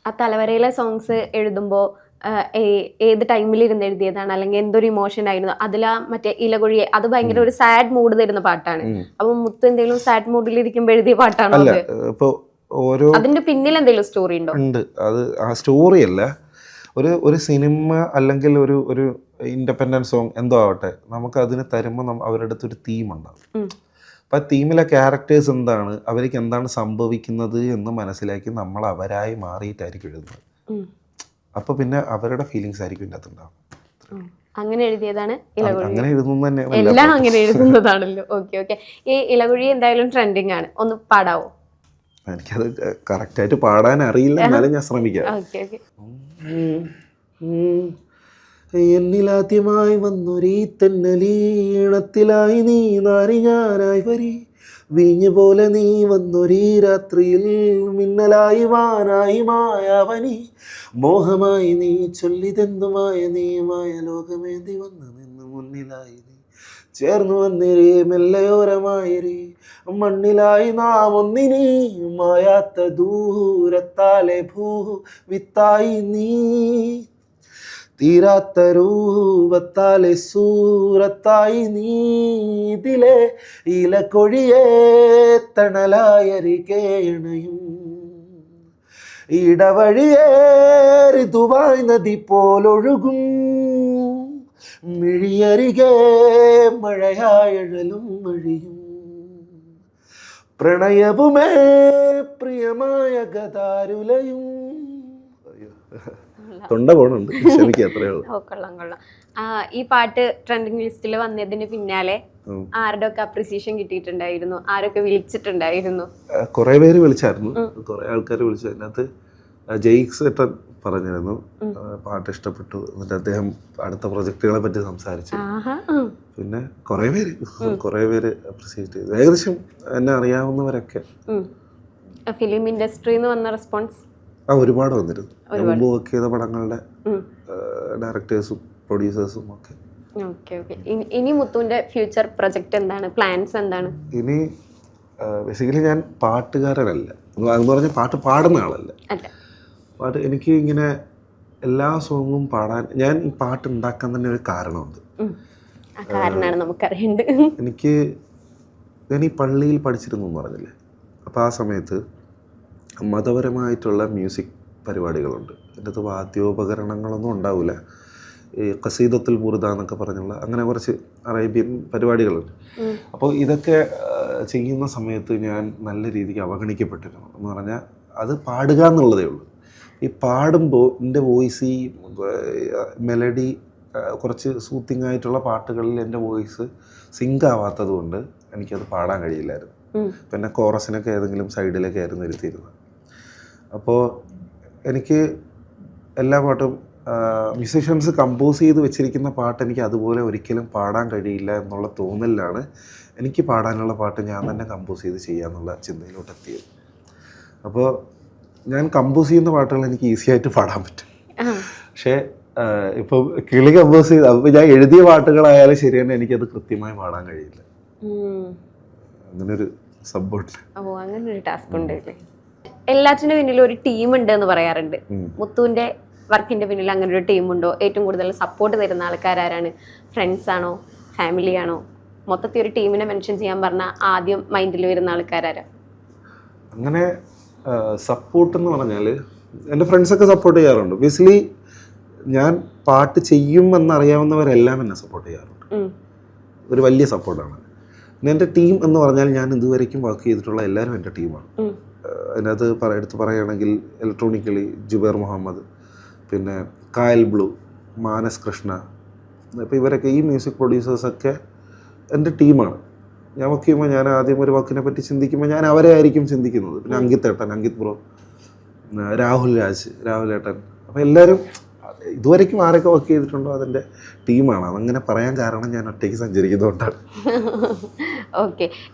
ആ തലവരയിലെ സോങ്സ് എഴുതുമ്പോൾ ഏത് ടൈമിൽ ഇരുന്ന് എഴുതിയതാണ്, അല്ലെങ്കിൽ എന്തൊരു ഇമോഷൻ ആയിരുന്നു അതിലാ? മറ്റേ ഇലകൊഴിയെ, അത് ഭയങ്കര ഒരു സാഡ് മൂഡ് തരുന്ന പാട്ടാണ്. അപ്പൊ മുത്ത് എന്തെങ്കിലും സാഡ് മൂഡിൽ ഇരിക്കുമ്പോ എഴുതിയ പാട്ടാണോ അത്? ഇപ്പൊ ഓരോ അതിന്റെ പിന്നിൽ എന്തെങ്കിലും സ്റ്റോറി ഉണ്ടോ? ഉണ്ട്. അത് ആ സ്റ്റോറി അല്ല, ഒരു സിനിമ അല്ലെങ്കിൽ ഒരു ഇൻഡിപെൻഡൻറ്റ് സോങ് എന്തോ ആവട്ടെ, നമുക്ക് അതിന് തരുമ്പോൾ അവരുടെ അടുത്ത് ഒരു തീം ഉണ്ടാവും. അപ്പം ആ തീമിലെ ക്യാരക്ടേഴ്സ് എന്താണ്, അവർക്ക് എന്താണ് സംഭവിക്കുന്നത് എന്ന് മനസ്സിലാക്കി നമ്മൾ അവരായി മാറിയിട്ടായിരിക്കും എഴുതുന്നത്. അപ്പോൾ പിന്നെ അവരുടെ ഫീലിങ്സ് ആയിരിക്കും ഇതിൻ്റെ അകത്തുണ്ടാവും. അങ്ങനെ എഴുതിയതാണ് ഇലകുഴി. അങ്ങനെ എഴുതുന്നത് തന്നെയാണ് എല്ലാം അങ്ങനെ എഴുതുന്നതാണല്ലോ. Okay okay. ഈ ഇലകുഴി എന്തായാലും ട്രെൻഡിങ് ആണ്, ഒന്ന് പാടാവോ? എനിക്കത് കറക്റ്റായിട്ട് പാടാൻ അറിയില്ല, എന്നാലും ഞാൻ ശ്രമിക്കാം. Okay okay. എന്നിലാദ്യമായി വന്നൊരീ തെന്നലീണത്തിലായി നീ നാരി ഞാനായി വരി, വീഞ്ഞു പോലെ നീ വന്നൊരീ രാത്രിയിൽ മിന്നലായി വാനായി മായാവനി, മോഹമായി നീ ചൊല്ലിതെന്തുമായ നീമായ ലോകമേന്തി വന്ന് നിന്ന് മുന്നിലായി നീ ചേർന്നു വന്നിരേ മെല്ലയോരമായിരേ മണ്ണിലായി നാം ഒന്നിനി മായാത്ത ദൂരത്താലെ ഭൂ വിത്തായി നീ തീരാത്ത രൂപത്താലെ സൂറത്തായി നീതിലെ ഇലക്കൊഴിയേ തണലായരികേണയും ഇടവഴിയേ ഋതുവായി നദി പോലൊഴുകും മിഴിയരികെ മഴയായഴലും മഴിയും പ്രണയവുമേ പ്രിയമായ ഗതാരുലയും. തൊണ്ട പോണുണ്ട്, ക്ഷമിക്കുക, അത്രേ ഉള്ളൂ. കൊള്ളാം കൊള്ളാം. ഈ പാട്ട് ട്രെൻഡിങ് ലിസ്റ്റിൽ വന്നതിന് പിന്നാലെ ആരുടെ ഒക്കെ അപ്രിസിയേഷൻ കിട്ടിയിട്ടുണ്ടായിരുന്നു? ആരൊക്കെ വിളിച്ചിട്ടുണ്ടായിരുന്നു? കുറെ പേര് വിളിച്ചായിരുന്നു, കുറെ ആൾക്കാർ വിളിച്ചു. അതിനകത്ത് ജെയ്ക്സ് ഏട്ടൻ പറഞ്ഞിരുന്നു പാട്ട് ഇഷ്ടപ്പെട്ടു, എന്നിട്ട് അദ്ദേഹം അടുത്ത പ്രൊജക്ടുകളെ പറ്റി സംസാരിച്ചു. പിന്നെ കുറെ പേര് അപ്രിസിയേറ്റ് ചെയ്തു, ഏകദേശം എന്നെ അറിയാവുന്നവരൊക്കെ. ഫിലിം ഇൻഡസ്ട്രിന്ന് വന്ന റെസ്പോൺസ് ഒരുപാട് വന്നിരുന്നു. മുമ്പ് വർക്ക് ചെയ്ത പടങ്ങളുടെ ഡയറക്ടേഴ്സും പ്രൊഡ്യൂസേഴ്സും ഒക്കെ. ഇനി മുത്തുവിന്റെ ഫ്യൂച്ചർ പ്രൊജക്ട് എന്താണ്, പ്ലാൻസ് എന്താണ്? ഇനി ബേസിക്കലി ഞാൻ പാട്ടുകാരനല്ല, എന്ന് പറഞ്ഞാൽ പാട്ട് പാടുന്ന ആളല്ല. പാട്ട് എനിക്ക് ഇങ്ങനെ എല്ലാ സോങ്ങും പാടാൻ, ഞാൻ ഈ പാട്ട് ഉണ്ടാക്കാൻ തന്നെ ഒരു കാരണമുണ്ട്. ഞാൻ ഈ പള്ളിയിൽ പഠിച്ചിരുന്നു എന്ന് പറഞ്ഞില്ലേ, അപ്പോൾ ആ സമയത്ത് മതപരമായിട്ടുള്ള മ്യൂസിക് പരിപാടികളുണ്ട്. എൻ്റെ അടുത്ത് വാദ്യോപകരണങ്ങളൊന്നും ഉണ്ടാവില്ല. ഈ ഖസീദത്തുൽ ബുർദ എന്നൊക്കെ പറഞ്ഞുള്ള അങ്ങനെ കുറച്ച് അറേബ്യൻ പരിപാടികളുണ്ട്. അപ്പോൾ ഇതൊക്കെ ചെയ്യുന്ന സമയത്ത് ഞാൻ നല്ല രീതിക്ക് അവഗണിക്കപ്പെട്ടിരുന്നു. എന്ന് പറഞ്ഞാൽ അത് പാടുക എന്നുള്ളതേ ഉള്ളൂ. ഈ പാടുമ്പോൾ എൻ്റെ വോയിസ്, ഈ മെലഡി കുറച്ച് സൂത്തിങ് ആയിട്ടുള്ള പാട്ടുകളിൽ എൻ്റെ വോയിസ് സിങ്ക് ആവാത്തത് കൊണ്ട് എനിക്കത് പാടാൻ കഴിയില്ലായിരുന്നു. പിന്നെ കോറസിനൊക്കെ ഏതെങ്കിലും സൈഡിലൊക്കെ ആയിരുന്നു ഇരുത്തിയിരുന്നത്. അപ്പോൾ എനിക്ക് എല്ലാ പാട്ടും മ്യൂസീഷ്യൻസ് കമ്പോസ് ചെയ്ത് വെച്ചിരിക്കുന്ന പാട്ട് എനിക്ക് അതുപോലെ ഒരിക്കലും പാടാൻ കഴിയില്ല എന്നുള്ള തോന്നലിലാണ് എനിക്ക് പാടാനുള്ള പാട്ട് ഞാൻ തന്നെ കമ്പോസ് ചെയ്ത് ചെയ്യാന്നുള്ള ചിന്തയിലോട്ട് എത്തിയത്. അപ്പോൾ ഞാൻ കമ്പോസ് ചെയ്യുന്ന പാട്ടുകൾ എനിക്ക് ഈസി ആയിട്ട് പാടാൻ പറ്റും. പക്ഷേ ഇപ്പോൾ കിളി കമ്പോസ് ചെയ്ത്, അപ്പോൾ ഞാൻ എഴുതിയ പാട്ടുകളായാലും ശരി തന്നെ എനിക്കത് കൃത്യമായി പാടാൻ കഴിയില്ല. അങ്ങനൊരു സബ്ബോട്ട്. അങ്ങനെ ഒരു ടാസ്ക് ഉണ്ട്. എല്ലാറ്റിന്റെ പിന്നിലും ഒരു ടീം ഉണ്ട് എന്ന് പറയാറുണ്ട്. മുത്തുവിന്റെ വർക്കിന്റെ പിന്നിൽ അങ്ങനെ ഒരു ടീം ഉണ്ടോ? ഏറ്റവും കൂടുതൽ സപ്പോർട്ട് തരുന്ന ആൾക്കാരാരാണ്? ഫ്രണ്ട്സ് ആണോ, ഫാമിലി ആണോ? മൊത്തത്തിൽ ഒരു ടീമിനെ മെൻഷൻ ചെയ്യാൻ പറഞ്ഞാൽ ആദ്യം മൈൻഡിൽ വരുന്ന ആൾക്കാരാരാ? അങ്ങനെ സപ്പോർട്ട് എന്ന് പറഞ്ഞാൽ എൻ്റെ ഫ്രണ്ട്സൊക്കെ സപ്പോർട്ട് ചെയ്യാറുണ്ട്. ബേസിക്കലി ഞാൻ പാട്ട് ചെയ്യുമെന്നറിയാവുന്നവരെല്ലാം എന്നെ സപ്പോർട്ട് ചെയ്യാറുണ്ട്. ഒരു വലിയ സപ്പോർട്ടാണ്. പിന്നെ എൻ്റെ ടീം എന്ന് പറഞ്ഞാൽ ഞാൻ ഇതുവരേക്കും വർക്ക് ചെയ്തിട്ടുള്ള എല്ലാവരും എൻ്റെ ടീമാണ്. അതിനകത്ത് എടുത്ത് പറയുകയാണെങ്കിൽ ഇലക്ട്രോണിക്കലി ജുബൈർ മുഹമ്മദ്, പിന്നെ കായൽ ബ്ലൂ, മാനസ് കൃഷ്ണ, അപ്പോൾ ഇവരൊക്കെ ഈ മ്യൂസിക് പ്രൊഡ്യൂസേഴ്സൊക്കെ എൻ്റെ ടീമാണ്. ഞാൻ വർക്ക് ചെയ്യുമ്പോൾ ഞാൻ ആദ്യം ഒരു വാക്കിനെ പറ്റി ചിന്തിക്കുമ്പോൾ ഞാൻ അവരെ ആയിരിക്കും ചിന്തിക്കുന്നത്. പിന്നെ അങ്കിത് ബ്രോ, രാഹുൽ ഏട്ടൻ, അപ്പോൾ എല്ലാവരും ഇതുവരേക്കും ആരൊക്കെ വർക്ക് ചെയ്തിട്ടുണ്ടോ അതെൻ്റെ ടീമാണ്. അതങ്ങനെ പറയാൻ കാരണം ഞാൻ ഒറ്റയ്ക്ക് സഞ്ചരിക്കുന്നതുകൊണ്ടാണ്. ഓക്കെ.